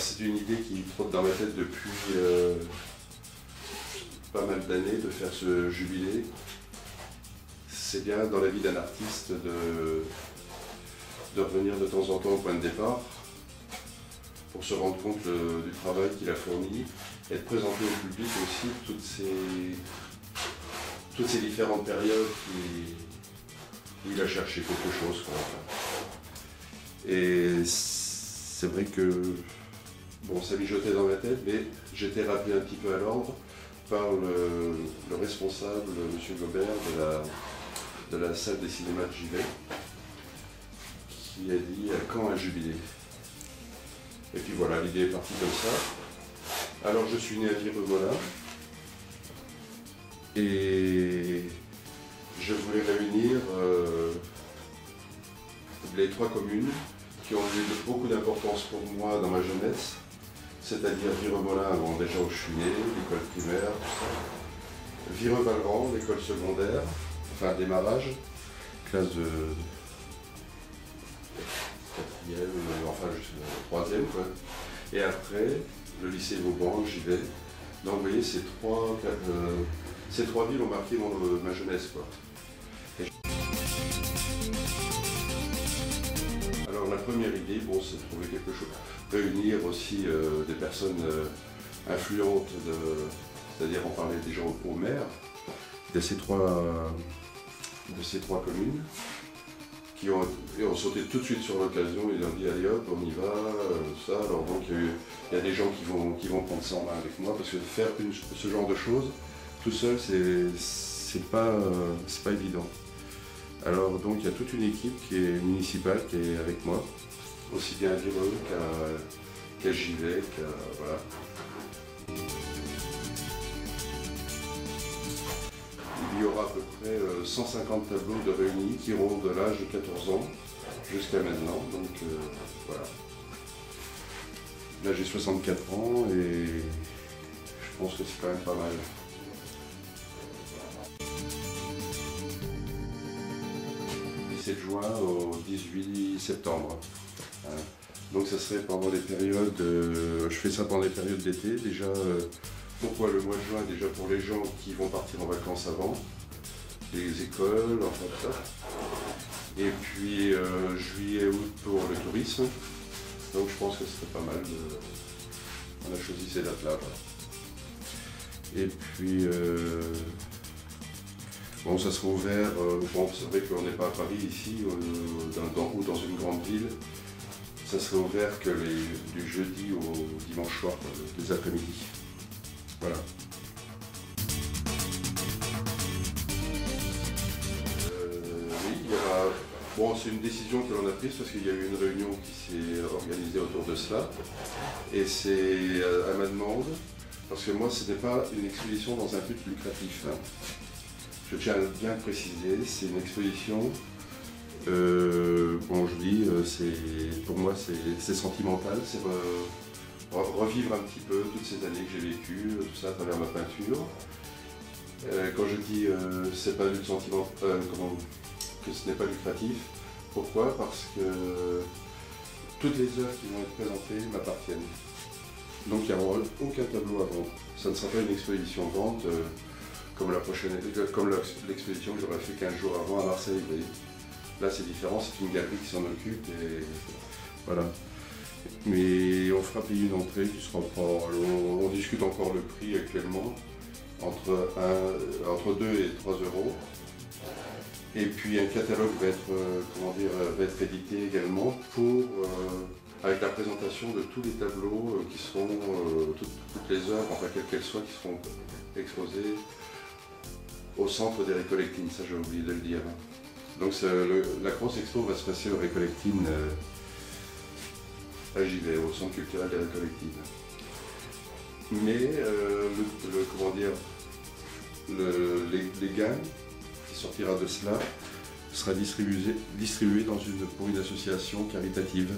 c'est une idée qui trotte dans ma tête depuis pas mal d'années de faire ce jubilé. C'est bien dans la vie d'un artiste de revenir de temps en temps au point de départ pour se rendre compte du travail qu'il a fourni et de présenter au public aussi toutes ces différentes périodes où il a cherché quelque chose, quoi. Et c'est vrai que bon, ça mijotait dans ma tête, mais j'étais rappelé un petit peu à l'ordre par le responsable, M. Gobert, de la salle des cinémas de Givet, qui a dit « Quand un jubilé ?» Et puis voilà, l'idée est partie comme ça. Alors je suis né à Vireux-Molin et je voulais réunir les 3 communes qui ont eu beaucoup d'importance pour moi dans ma jeunesse, c'est-à-dire Vireux-Molin, bon, déjà où je suis né, l'école primaire, tout ça. Vireux-Valran, l'école secondaire, enfin démarrage, classe de 4e, enfin 3e quoi. Et après, le lycée Vauban, j'y vais. Donc vous voyez, ces trois villes ont marqué ma jeunesse, quoi. Alors la première idée, bon, c'est de trouver quelque chose, réunir aussi des personnes influentes, c'est-à-dire en parler déjà au maire de ces trois communes, qui ont sauté tout de suite sur l'occasion, ils ont dit allez hop, on y va, ça. Alors donc il y a des gens qui vont prendre ça en main avec moi, parce que faire ce genre de choses tout seul, c'est pas évident. Alors donc il y a toute une équipe qui est municipale qui est avec moi, aussi bien à Vireux qu'à Givet, voilà. Il y aura à peu près 150 tableaux de réunis qui iront de l'âge de 14 ans jusqu'à maintenant, donc voilà. Là j'ai 64 ans et je pense que c'est quand même pas mal. Du 17 juin au 18 septembre. Donc ça serait pendant les périodes, je fais ça pendant les périodes d'été, déjà. Pourquoi le mois de juin? Déjà pour les gens qui vont partir en vacances avant, les écoles, enfin tout ça. Et puis juillet, août pour le tourisme. Donc je pense que ce serait pas mal. On a choisi ces dates-là. Voilà. Et puis bon, ça sera ouvert. Bon, c'est vrai qu'on n'est pas à Paris ici, ou dans une grande ville. Ça sera ouvert que du jeudi au dimanche soir, les après-midi. Voilà. Oui, il y aura... Bon, c'est une décision que l'on a prise parce qu'il y a eu une réunion qui s'est organisée autour de cela. Et c'est à ma demande, parce que moi, ce n'est pas une exposition dans un but lucratif. Je tiens à bien préciser, c'est une exposition... bon, je dis, pour moi, c'est sentimental, c'est revivre un petit peu toutes ces années que j'ai vécues, tout ça à travers ma peinture. Quand je dis c'est pas du sentiment, que ce n'est pas lucratif, pourquoi? Parce que toutes les œuvres qui vont être présentées m'appartiennent. Donc il n'y aura aucun tableau à vendre. Ça ne sera pas une exposition vente comme l'exposition que j'aurais fait 15 jours avant à Marseille. Vous voyez. Là c'est différent, c'est une galerie qui s'en occupe et voilà. Mais on fera payer une entrée qui sera pas... On discute encore le prix actuellement, entre 2 et 3 euros. Et puis un catalogue va être, va être édité également avec la présentation de tous les tableaux qui seront, toutes les œuvres, enfin quelles qu'elles soient, qui seront exposées au centre des Récollectines, ça j'ai oublié de le dire. Donc la grosse expo va se passer aux Récollectines à Givet, au centre culturel des Récollectines. Mais les gains qui sortira de cela sera distribué pour une association caritative.